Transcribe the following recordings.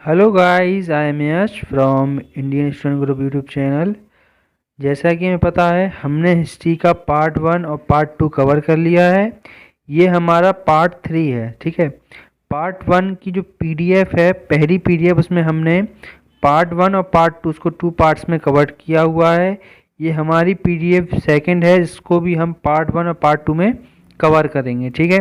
Hello guys, I am Yash from Indian student group YouTube channel. जैसा कि हमें पता है, हमने हिस्ट्री का पार्ट 1 और पार्ट 2 कवर कर लिया है। ये हमारा पार्ट 3 है। ठीक है, पार्ट 1 की जो पीडीएफ है, पहली पीडीएफ, उसमें हमने पार्ट 1 और पार्ट 2 उसको 2 पार्ट्स में कवर किया हुआ है। ये हमारी पीडीएफ सेकंड है, जिसको भी हम पार्ट 1 और पार्ट 2 में कवर करेंगे। ठीक है,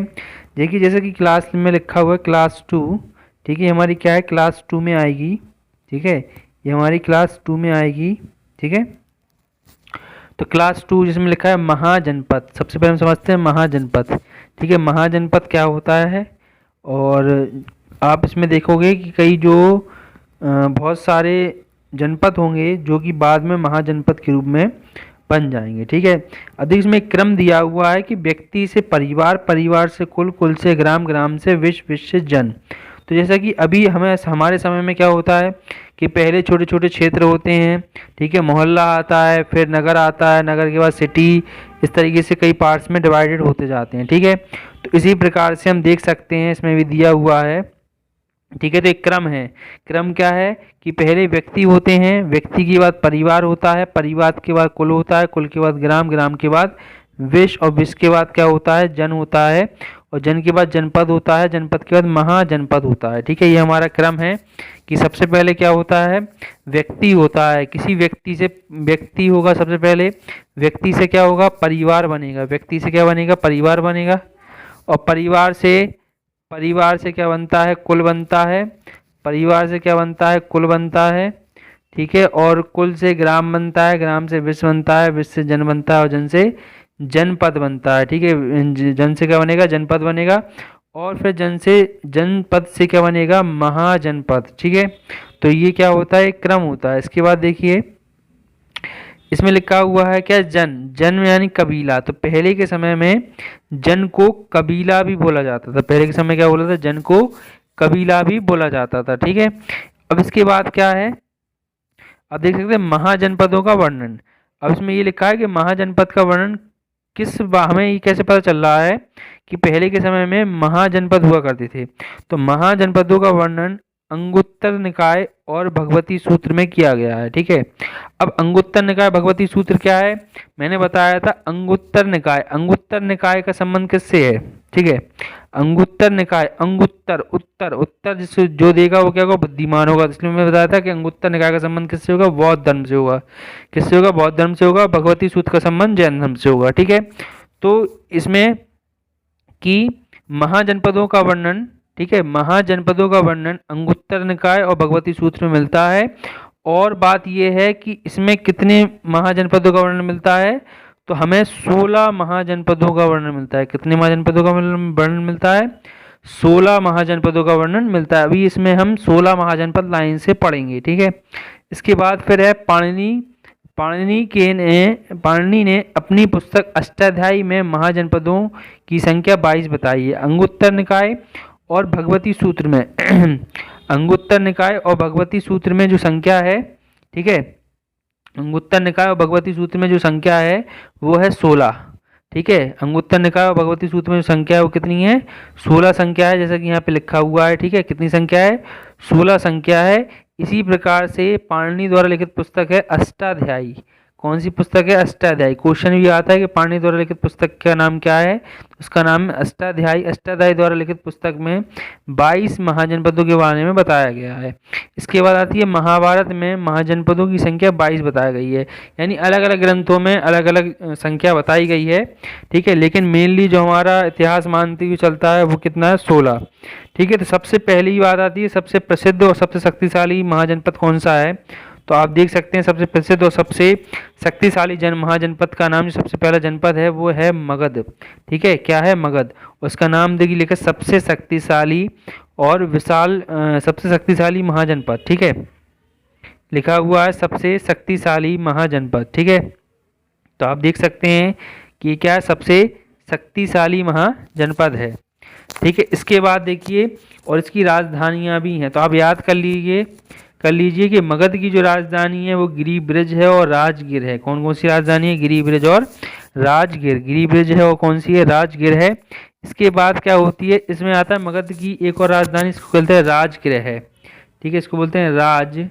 देखिए जैसे कि क्लास में लिखा हुआ है क्लास 2। ठीक है, हमारी क्या है, क्लास 2 में आएगी। ठीक है, ये हमारी क्लास 2 में आएगी। ठीक है, तो क्लास 2 जिसमें लिखा है महाजनपद, सबसे पहले हम समझते हैं महाजनपद। ठीक है, महाजनपद क्या होता है। और आप इसमें देखोगे कि कई जो बहुत सारे जनपद होंगे जो कि बाद में महाजनपद के रूप में बन जाएंगे। ठीक है, अधिक इसमें एक क्रम दिया हुआ है कि व्यक्ति से परिवार, परिवार से कुल, कुल से ग्राम, ग्राम से विश्व, विश्व से जन। तो जैसा कि अभी हमारे समय में क्या होता है कि पहले छोटे छोटे क्षेत्र होते हैं। ठीक है, मोहल्ला आता है, फिर नगर आता है, नगर के बाद सिटी, इस तरीके से कई पार्ट्स में डिवाइडेड होते जाते हैं। ठीक है, तो इसी प्रकार से हम देख सकते हैं, इसमें भी दिया हुआ है। ठीक है, तो एक क्रम है। क्रम क्या है कि पहले व्यक्ति होते हैं, व्यक्ति के बाद परिवार होता है, परिवार के बाद कुल होता है, कुल के बाद ग्राम, ग्राम के बाद विश्व, और विश्व के बाद क्या होता है, जन होता है, और जन के बाद जनपद होता है, जनपद के बाद महाजनपद होता है। ठीक है, ये हमारा क्रम है कि सबसे पहले क्या होता है, व्यक्ति होता है। किसी व्यक्ति से व्यक्ति होगा, सबसे पहले व्यक्ति से क्या होगा, परिवार बनेगा। व्यक्ति से क्या बनेगा, परिवार बनेगा। और परिवार से क्या बनता है, कुल बनता है। परिवार से क्या बनता है, कुल बनता है। ठीक है, और कुल से ग्राम बनता है, ग्राम से विश्व बनता है, विश्व से जन बनता है, और जन से जनपद बनता है। ठीक है, जन से क्या बनेगा, जनपद बनेगा। और फिर जन से जनपद से क्या बनेगा, महाजनपद। ठीक है, तो ये क्या होता है, एक क्रम होता है। इसके बाद देखिए इसमें लिखा हुआ है क्या, जन, जन यानी कबीला। तो पहले के समय में जन को कबीला भी बोला जाता था। पहले के समय क्या बोला था, जन को कबीला भी बोला जाता था। ठीक है, अब इसके बाद क्या है, अब देख सकते हैं महाजनपदों का वर्णन। अब इसमें ये लिखा है कि महाजनपद का वर्णन हमें ये कैसे पता चल रहा है कि पहले के समय में महाजनपद हुआ करते थे। तो महाजनपदों का वर्णन अंगुत्तर निकाय और भगवती सूत्र में किया गया है। ठीक है, अब अंगुत्तर निकाय भगवती सूत्र क्या है, मैंने बताया था अंगुत्तर निकाय। अंगुत्तर निकाय का संबंध किससे है, ठीक है, अंगुत्तर निकाय, अंगुत्तर, उत्तर, उत्तर जिससे जो देगा वो क्या होगा, बुद्धिमान होगा। इसलिए मैं बताया था कि अंगुत्तर निकाय का संबंध किससे होगा, बौद्ध धर्म से होगा। किससे होगा, बौद्ध धर्म से होगा। भगवती सूत्र का संबंध जैन धर्म से होगा। ठीक है, तो इसमें कि महाजनपदों का वर्णन, ठीक है, महाजनपदों का वर्णन अंगुत्तर निकाय और भगवती सूत्र में मिलता है। और बात यह है कि इसमें कितने महाजनपदों का वर्णन मिलता है, तो हमें 16 महाजनपदों का वर्णन मिलता है। कितने महाजनपदों का वर्णन मिलता है, 16 महाजनपदों का वर्णन मिलता है। अभी इसमें हम 16 महाजनपद लाइन से पढ़ेंगे। ठीक है, इसके बाद फिर है पाणिनि। पाणिनि ने अपनी पुस्तक अष्टाध्यायी में महाजनपदों की संख्या 22 बताई है। अंगुत्तर निकाय और भगवती सूत्र में अंगुत्तर निकाय और भगवती सूत्र में जो संख्या है, ठीक है, अंगुत्तर निकाय और भगवती सूत्र में जो संख्या है वो है 16। ठीक है, अंगुत्तर निकाय और भगवती सूत्र में जो संख्या है वो कितनी है, 16 संख्या है, जैसा कि यहाँ पे लिखा हुआ है। ठीक है, कितनी संख्या है, 16 संख्या है। इसी प्रकार से पाणिनि द्वारा लिखित पुस्तक है अष्टाध्यायी। कौन सी पुस्तक है, अष्टाध्यायी। क्वेश्चन भी आता है कि पाणिनि द्वारा लिखित पुस्तक का नाम क्या है, उसका नाम है अष्टाध्यायी। अष्टाध्यायी द्वारा लिखित पुस्तक में 22 महाजनपदों के बारे में बताया गया है। इसके बाद आती है महाभारत में महाजनपदों की संख्या 22 बताई गई है। यानी अलग अलग ग्रंथों में अलग अलग संख्या बताई गई है। ठीक है, लेकिन मेनली जो हमारा इतिहास मानते हुए चलता है वो कितना है, 16। ठीक है, तो सबसे पहली बात आती है सबसे प्रसिद्ध और सबसे शक्तिशाली महाजनपद कौन सा है। तो आप देख सकते हैं सबसे प्रसिद्ध और सबसे शक्तिशाली महाजनपद का नाम, जो सबसे पहला जनपद है वो है मगध। ठीक है, क्या है, मगध। उसका नाम देखिए लिखा सबसे शक्तिशाली और विशाल, सबसे शक्तिशाली महाजनपद। ठीक है, लिखा हुआ है सबसे शक्तिशाली महाजनपद। ठीक है, तो आप देख सकते हैं कि क्या सबसे शक्तिशाली महाजनपद है। ठीक है, इसके बाद देखिए और इसकी राजधानियाँ भी हैं, तो आप याद कर लीजिए कि मगध की जो राजधानी है वो गिरिब्रज है और राजगिर है। कौन कौन सी राजधानी है, गिरिब्रज और राजगिर। गिरिब्रज है और कौन सी है, राजगिर है। इसके बाद क्या होती है, इसमें आता है मगध की एक और राजधानी, इसको कहते हैं राजगृह है। ठीक है, इसको बोलते हैं राजगृह।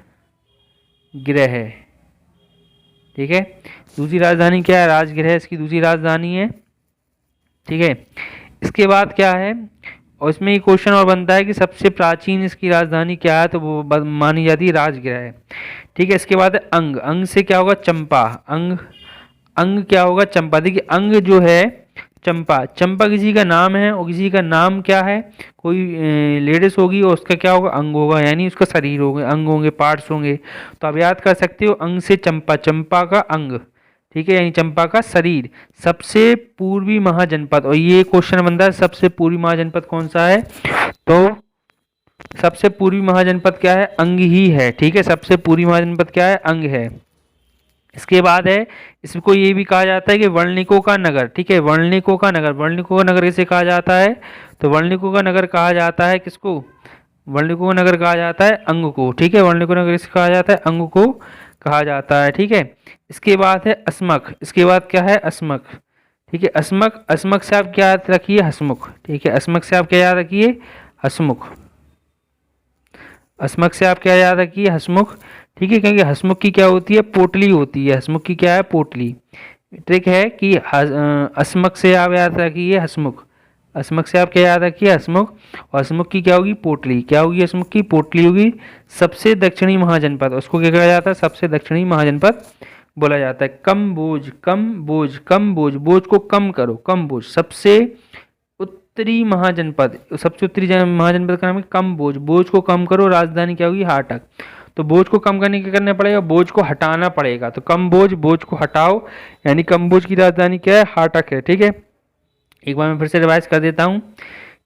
ठीक है, दूसरी राजधानी क्या है, राजगृह इसकी दूसरी राजधानी है। ठीक है, इसके बाद क्या है, और इसमें ये क्वेश्चन और बनता है कि सबसे प्राचीन इसकी राजधानी क्या है, तो वो मानी जाती है राजगृह है। ठीक है, इसके बाद है अंग। अंग से क्या होगा, चंपा। अंग, अंग क्या होगा, चंपा। देखिए अंग जो है चंपा, चंपा किसी का नाम है और किसी का नाम क्या है, कोई लेडीज होगी और उसका क्या होगा, अंग होगा, यानी उसका शरीर होगा, अंग होंगे, पार्ट्स होंगे। तो आप याद कर सकते हो अंग से चंपा, चंपा का अंग। ठीक है, यानी चंपा का शरीर। सबसे पूर्वी महाजनपद, और ये क्वेश्चन बनता है सबसे पूर्वी महाजनपद कौन सा है, तो सबसे पूर्वी महाजनपद क्या है, अंग ही है। ठीक है, सबसे पूर्वी महाजनपद क्या है, अंग है। इसके बाद है, इसको ये भी कहा जाता है कि वर्णिकों का नगर। ठीक है, वर्णिकों का नगर, वर्णिकों का नगर किसे कहा जाता है, तो वर्णिकों का नगर कहा जाता है किसको, वर्णिकों का नगर कहा जाता है अंग को। ठीक है, वर्णिकों का नगर किसे कहा जाता है, अंग को कहा जाता है। ठीक है, इसके बाद है अस्मक। इसके बाद क्या है, अस्मक। ठीक है, अस्मक, अस्मक से आप क्या याद रखिए, हसमुख। ठीक है, अस्मक से आप क्या याद रखिए, हसमुख। हसमुख से आप क्या याद रखिए, हसमुख। ठीक है, क्योंकि हसमुख की क्या होती है, पोटली होती है। हसमुख की क्या है, पोटली। ट्रिक है कि अस्मक से आप याद रखिए हसमुख। हसमुख से आप क्या याद रखिए, हसमुख। और हसमुख की क्या होगी, पोटली। क्या होगी, हसमुख की पोटली होगी। सबसे दक्षिणी महाजनपद, उसको क्या कहा जाता है, सबसे दक्षिणी महाजनपद बोला जाता है। कम बोझ, कम बोझ, कम बोझ, बोझ को कम करो, कम बोझ। सबसे उत्तरी महाजनपद, सबसे उत्तरी महाजनपद का नाम है कम बोझ। बोझ को कम करो, राजधानी क्या होगी, हाटक। तो बोझ को कम करने के करना पड़ेगा, बोझ को हटाना पड़ेगा। तो कम बोझ, बोझ को हटाओ, यानी कम बोझ की राजधानी क्या है, हाटक है। ठीक है, एक बार मैं फिर से रिवाइज कर देता हूँ।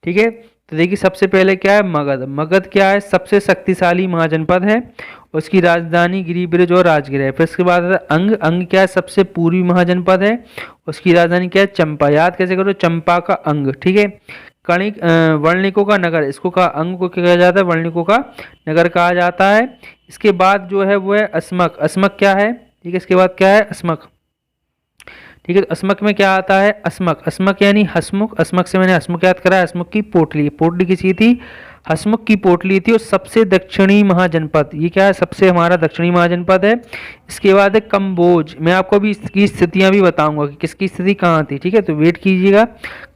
ठीक है, तो देखिए सबसे पहले क्या है, मगध। मगध क्या है, सबसे शक्तिशाली महाजनपद है, उसकी राजधानी गिरिब्रज और राजगृह है। फिर इसके बाद अंग। अंग क्या है, सबसे पूर्वी महाजनपद है, उसकी राजधानी क्या है, चंपा। याद कैसे करो, चंपा का अंग। ठीक है, कणिक, वर्णिकों का नगर, इसको का अंग को क्या कहा जाता है, वर्णिकों का नगर कहा जाता है। इसके बाद जो है वो है अस्मक। अस्मक क्या है, ठीक है, इसके बाद क्या है, अस्मक। ठीक है, तो अस्मक में क्या आता है, अस्मक। अस्मक यानी हसमुख। अस्मक से मैंने हसमुख याद करा, हसमुख की पोटली। पोटली किसी थी, हसमुख की पोटली थी। और सबसे दक्षिणी महाजनपद, ये क्या है, सबसे हमारा दक्षिणी महाजनपद है। इसके बाद है कम्बोज। मैं आपको अभी इसकी स्थितियां भी बताऊंगा कि किसकी स्थिति कहाँ थी। ठीक है, तो वेट कीजिएगा।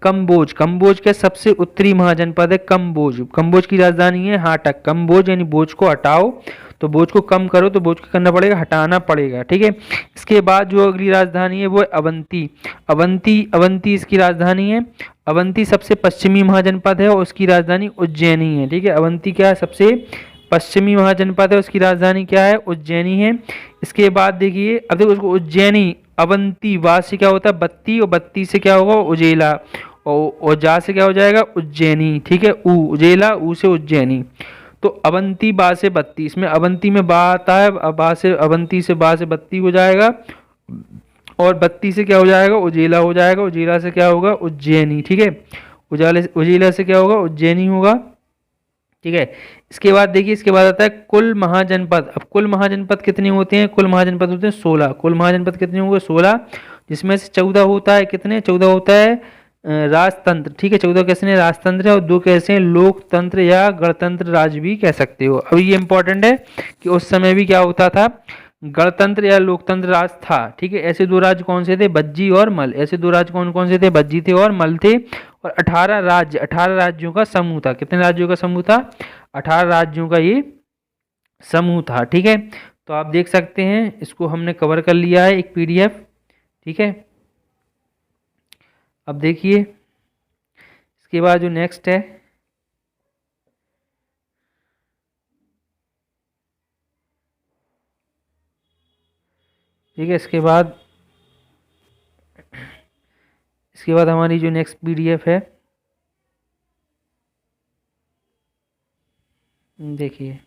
कम्बोज, कम्बोज का सबसे उत्तरी महाजनपद है कम्बोज। कम्बोज की राजधानी है हाटक। कम्बोज यानी बोझ को हटाओ, तो बोझ को कम करो, तो बोझ को करना पड़ेगा, हटाना पड़ेगा। ठीक है, इसके बाद जो अगली राजधानी है वो है अवंती। अवंती, अवंती इसकी राजधानी है। अवंती सबसे पश्चिमी महाजनपद है और उसकी राजधानी उज्जैनी है। ठीक है, अवंती क्या है, सबसे पश्चिमी महाजनपद है, उसकी राजधानी क्या है, उज्जैनी है। इसके बाद देखिए, अब देखो उसको उज्जैनी, अवंती, वा से क्या होता है, बत्ती, और बत्ती से क्या होगा, उजेला, और जा से क्या हो जाएगा, उज्जैनी। ठीक है, ऊ, उजेला, ऊ से उज्जैनी। तो अवंती बा से बत्ती, इसमें अवंती में बा आता है, बा से अवंती से बा से बत्ती हो जाएगा, और बत्ती से क्या हो जाएगा, उजेला हो जाएगा, उजेला से क्या होगा, उज्जैनी। ठीक है, उजाले, उजेला से क्या होगा, उज्जैनी होगा। ठीक है, इसके बाद देखिए, इसके बाद आता है कुल महाजनपद। अब कुल महाजनपद कितने होते हैं, कुल महाजनपद होते हैं 16। कुल महाजनपद कितने होंगे, 16, जिसमें से 14 होता है, कितने, 14 होता है राजतंत्र। ठीक है, 14 कैसे हैं, राजतंत्र है, और 2 कैसे हैं, लोकतंत्र या गणतंत्र राज भी कह सकते हो। अब ये इंपॉर्टेंट है कि उस समय भी क्या होता था, गणतंत्र या लोकतंत्र राज था। ठीक है, ऐसे 2 राज्य कौन से थे, बज्जी और मल। ऐसे 2 राज्य कौन कौन से थे, बज्जी थे और मल थे। और 18 राज्य, 18 राज्यों का समूह था। कितने राज्यों का समूह था, 18 राज्यों का ये समूह था। ठीक है, तो आप देख सकते हैं, इसको हमने कवर कर लिया है एक PDF। ठीक है, अब देखिए इसके बाद जो नेक्स्ट है, ठीक है, इसके बाद हमारी जो नेक्स्ट PDF है, देखिए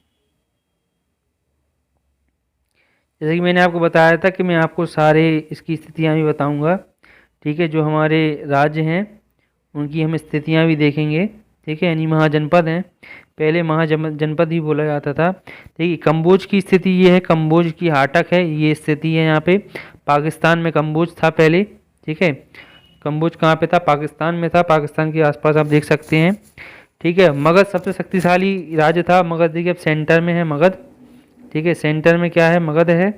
जैसे कि मैंने आपको बताया था कि मैं आपको सारे इसकी स्थितियां भी बताऊंगा। ठीक है, जो हमारे राज्य हैं उनकी हम स्थितियां भी देखेंगे। ठीक है, यानी महाजनपद हैं, पहले महाजनपद ही बोला जाता था। देखिए कम्बोज की स्थिति ये है, कम्बोज की हाटक है, ये स्थिति है यहाँ पे। पाकिस्तान में कम्बोज था पहले। ठीक है, कम्बोज कहाँ पे था, पाकिस्तान में था, पाकिस्तान के आसपास आप देख सकते हैं। ठीक है। मगध सबसे शक्तिशाली राज्य था। मगध देखिए अब सेंटर में है मगध, ठीक है, सेंटर में क्या है, मगध है,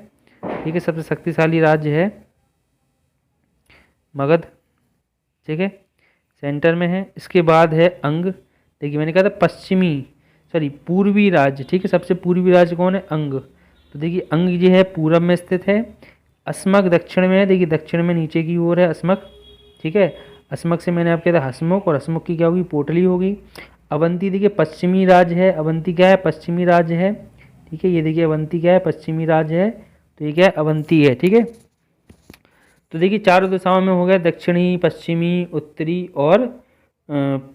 ठीक है, सबसे शक्तिशाली राज्य है मगध, ठीक है, सेंटर में है। इसके बाद है अंग, देखिए मैंने कहा था पश्चिमी, सॉरी पूर्वी राज्य, ठीक है, सबसे पूर्वी राज्य कौन है, अंग। तो देखिए अंग ये है पूरब में स्थित है, अस्मक दक्षिण में है, देखिए दक्षिण में नीचे की ओर है अस्मक, ठीक है, अस्मक से मैंने आपको कहा था हसमुख, और हसमुख की क्या होगी, पोटली होगी। अवंती देखिए पश्चिमी राज्य है, अवंती क्या है, पश्चिमी राज्य है, ठीक है, ये देखिए अवंती क्या है, पश्चिमी राज्य है, तो ये क्या है, अवंती है, ठीक है। तो देखिए चारों दिशाओं में हो गया, दक्षिणी, पश्चिमी, उत्तरी और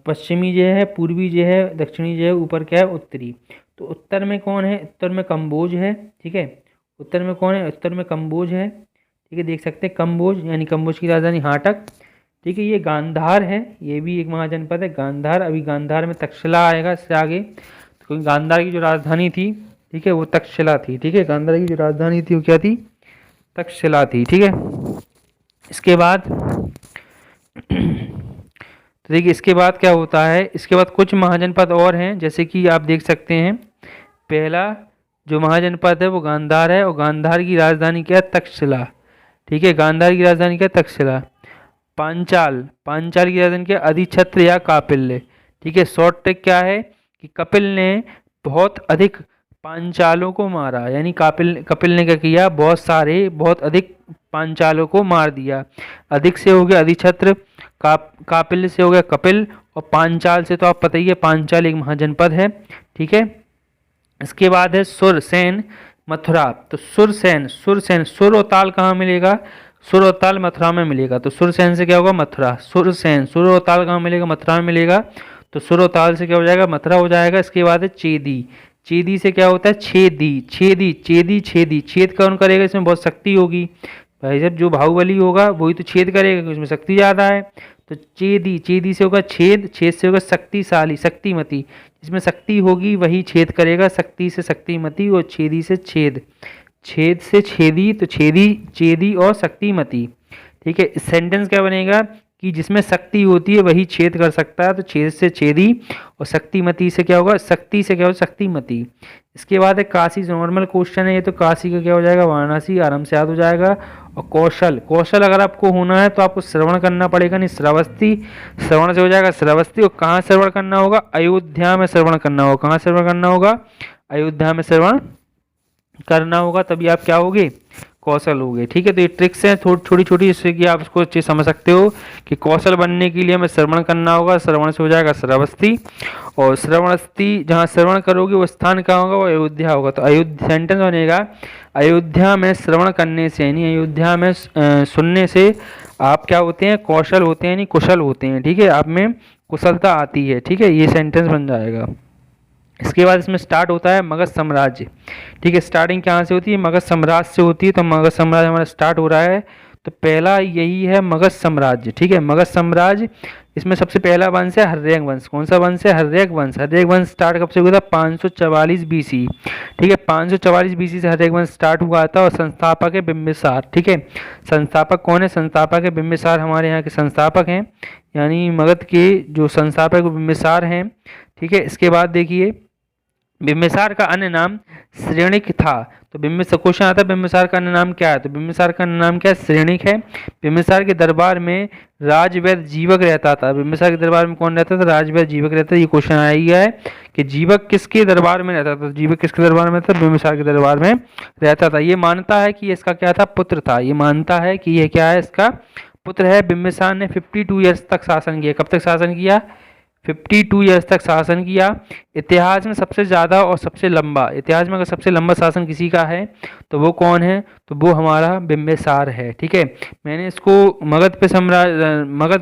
पश्चिमी जो है, पूर्वी जो है, दक्षिणी जो है, ऊपर क्या है, उत्तरी। तो उत्तर में कौन है, उत्तर में कंबोज है, ठीक है, उत्तर में कौन है, उत्तर में कंबोज है, ठीक है, देख सकते हैं कंबोज, यानी कंबोज की राजधानी हाटक, ठीक है। ये गांधार है, ये भी एक महाजनपद है गांधार, अभी गांधार में तक्षशिला आएगा इससे आगे, तो क्योंकि गांधार की जो राजधानी थी, ठीक है, वो तक्षशिला थी, ठीक है, गांधार की जो राजधानी थी वो क्या थी, तक्षशिला थी, ठीक है। इसके बाद तो देखिए इसके बाद क्या होता है, इसके बाद कुछ महाजनपद और हैं, जैसे कि आप देख सकते हैं, पहला जो महाजनपद है वो गांधार है, और गांधार की राजधानी क्या है, तक्षशिला, ठीक है, गांधार की राजधानी क्या है, तक्षशिला। पांचाल, पांचाल की राजधानी क्या है, अधिछत्र या कापिल्य, ठीक है। शॉर्ट ट्रिक क्या है कि कपिल ने बहुत अधिक पांचालों को मारा, यानी कपिल ने क्या किया, बहुत अधिक पांचालों को मार दिया। अधिक से हो गया अधिछत्र, कापिल से हो गया कपिल, और पांचाल से तो आप पता ही है, पांचाल एक महाजनपद है, ठीक है। इसके बाद है सुरसेन मथुरा, तो सुरसेन, सुर और ताल कहाँ मिलेगा, सुर और ताल मथुरा में मिलेगा, तो सुरसेन से क्या होगा, मथुरा, सुरसेन, सुर और ताल कहाँ मिलेगा, मथुरा में मिलेगा, तो सुर और ताल से क्या हो जाएगा, मथुरा हो जाएगा। इसके बाद है चेदी, चेदी से क्या होता है, छेदी, छेद कौन करेगा, इसमें बहुत शक्ति होगी भाई साहब, जो बाहुबली होगा वही तो छेद करेगा, उसमें शक्ति ज़्यादा है। तो चेदी से होगा छेद, छेद से होगा शक्तिशाली, शक्तिमती, जिसमें शक्ति होगी वही छेद करेगा, शक्ति से शक्तिमती, और छेदी से छेद, छेद से छेदी, तो चेदी और शक्तिमती, ठीक है। इस सेंटेंस क्या बनेगा कि जिसमें शक्ति होती है वही छेद कर सकता है, तो छेद से छेदी, और शक्तिमती से क्या होगा, शक्ति से क्या होगा, शक्तिमती। इसके बाद है काशी, नॉर्मल क्वेश्चन है ये, तो काशी का क्या हो जाएगा, वाराणसी, आराम से याद हो जाएगा। और कौशल, कौशल अगर आपको होना है तो आपको श्रवण करना पड़ेगा, नहीं श्रावस्ती, श्रवण से हो जाएगा श्रावस्ती। और कहाँ श्रवण करना होगा, अयोध्या में श्रवण करना होगा, कहाँ श्रवण करना होगा, अयोध्या में श्रवण करना होगा, तभी आप क्या होगे, कौशल हो गए, ठीक है। तो ये ट्रिक्स हैं छोटी छोटी, जिससे कि आप इसको अच्छे समझ सकते हो कि कौशल बनने के लिए हमें श्रवण करना होगा, श्रवण से हो जाएगा श्रावस्ती, और श्रवणस्ती जहाँ श्रवण करोगे वो स्थान कहाँ होगा, वो अयोध्या होगा। तो अयोध्या सेंटेंस बनेगा, अयोध्या में श्रवण करने से, यानी अयोध्या में सुनने से आप क्या होते हैं, कौशल होते हैं, यानी कुशल होते हैं, ठीक है, आप में कुशलता आती है, ठीक है, ये सेंटेंस बन जाएगा। इसके बाद इसमें स्टार्ट होता है मगध साम्राज्य, ठीक है, स्टार्टिंग कहाँ से होती है, मगध साम्राज्य से होती है। तो मगध साम्राज्य हमारा स्टार्ट हो रहा है, तो पहला यही है मगध साम्राज्य, ठीक है, मगध साम्राज्य। इसमें सबसे पहला वंश है हर्यक वंश, कौन सा वंश है, हर्यक वंश। हर्यक वंश स्टार्ट कब से हुआ था, 544 BC, ठीक है, 544 BC से हर्यक वंश स्टार्ट हुआ था, और संस्थापक है बिंबिसार, ठीक है। संस्थापक कौन है, संस्थापक है बिंबिसार, हमारे यहाँ के संस्थापक हैं, यानी मगध के जो संस्थापक बिंबिसार हैं, ठीक है। इसके बाद देखिए बिंबिसार का अन्य नाम श्रेणिक था, तो बिंबिसार क्वेश्चन आता है, बिंबिसार का अन्य नाम क्या है, तो बिंबिसार का अन्य नाम क्या है, श्रेणिक है। बिंबिसार के दरबार में राजवैद्य जीवक रहता था, बिंबिसार के दरबार में कौन रहता था, राजवैद्य जीवक रहता था। ये क्वेश्चन आया ही है कि जीवक किसके दरबार में रहता था, जीवक किसके दरबार में रहता था, बिंबिसार के दरबार में रहता था। ये मानता है कि इसका क्या था, पुत्र था, ये मानता है कि यह क्या है, इसका पुत्र है। बिंबिसार ने 52 ईयर्स तक शासन किया, कब तक शासन किया, 52 ईयर्स तक शासन किया। इतिहास में सबसे ज़्यादा और सबसे लंबा, इतिहास में अगर सबसे लंबा शासन किसी का है तो वो कौन है, तो वो हमारा बिंबिसार है, ठीक है। मैंने इसको मगध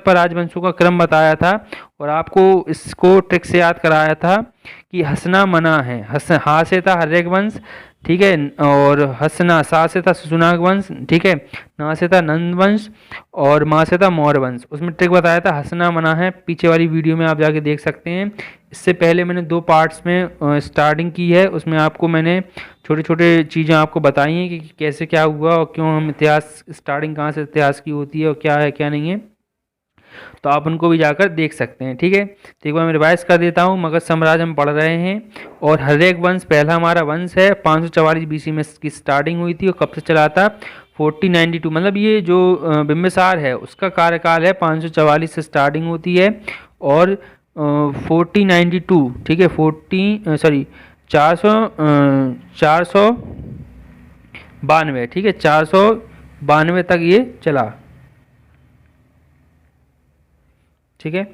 पर राजवंशों का क्रम बताया था, और आपको इसको ट्रिक से याद कराया था कि हसना मना है, हा से था हर्यक वंश, ठीक है, और हसना सा से था सुनाग वंश, ठीक है, ना से था नंद वंश, और माँ से था मौर्य वंश। उसमें ट्रिक बताया था, हसना मना है, पीछे वाली वीडियो में आप जाके देख सकते हैं। इससे पहले मैंने 2 पार्ट्स में स्टार्टिंग की है, उसमें आपको मैंने छोटे छोटे चीज़ें आपको बताई हैं कि कैसे क्या हुआ और क्यों हम इतिहास, स्टार्टिंग कहाँ से इतिहास की होती है और क्या है क्या नहीं है। तो आप उनको भी जाकर देख सकते हैं। ठीक है, तो एक बार मैं रिवाइज कर देता हूँ। मगध साम्राज्य हम पढ़ रहे हैं और हर्यक वंश पहला हमारा वंश है। 544 BC में इसकी स्टार्टिंग हुई थी और कब से चला था? 1492। मतलब ये जो बिम्बिसार है उसका कार्यकाल है 544 से स्टार्टिंग होती है और 1492, ठीक है, 492, ठीक है, 492 तक ये चला। ठीक है,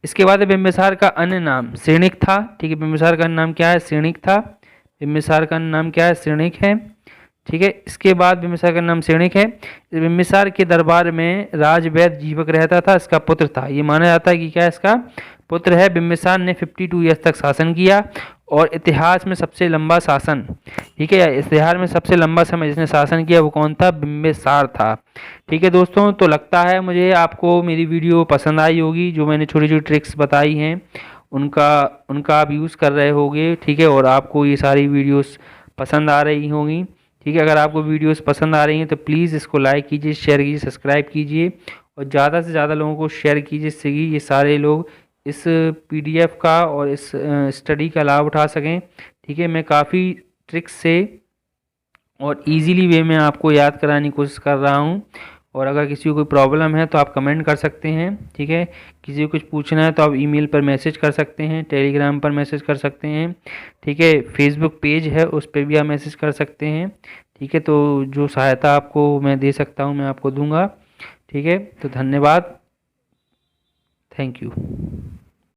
इसके बाद बिम्बिसार का अन्य नाम श्रेणिक था। ठीक है, बिम्बिसार का अन्य नाम क्या है? श्रेणिक था। बिम्बिसार का अन्य नाम क्या है? श्रेणिक है। ठीक है, इसके बाद बिम्बिसार का नाम श्रेणिक है। बिम्बिसार के दरबार में राजवैद्य जीवक रहता था, इसका पुत्र था। ये माना जाता है कि क्या इसका पुत्र है। बिम्बिसार ने 52 ईयर्स तक शासन किया और इतिहास में सबसे लंबा शासन, ठीक है, इतिहास में सबसे लंबा समय जिसने शासन किया वो कौन था? बिम्बिसार था। ठीक है दोस्तों, तो लगता है मुझे आपको मेरी वीडियो पसंद आई होगी। जो मैंने छोटी छोटी ट्रिक्स बताई हैं उनका आप यूज़ कर रहे होंगे। ठीक है, और आपको ये सारी वीडियोस पसंद आ रही होंगी। ठीक है, अगर आपको वीडियोस पसंद आ रही हैं तो प्लीज़ इसको लाइक कीजिए, शेयर कीजिए, सब्सक्राइब कीजिए और ज़्यादा से ज़्यादा लोगों को शेयर कीजिए, जिससे कि ये सारे लोग इस PDF का और इस स्टडी का लाभ उठा सकें। ठीक है, मैं काफ़ी ट्रिक्स से और इजीली वे में आपको याद कराने की कोशिश कर रहा हूँ। और अगर किसी को कोई प्रॉब्लम है तो आप कमेंट कर सकते हैं। ठीक है, किसी को कुछ पूछना है तो आप ईमेल पर मैसेज कर सकते हैं, टेलीग्राम पर मैसेज कर सकते हैं। ठीक है, फेसबुक पेज है उस पर भी आप मैसेज कर सकते हैं। ठीक है, तो जो सहायता आपको मैं दे सकता हूँ मैं आपको दूंगा। ठीक है, तो धन्यवाद, थैंक यू।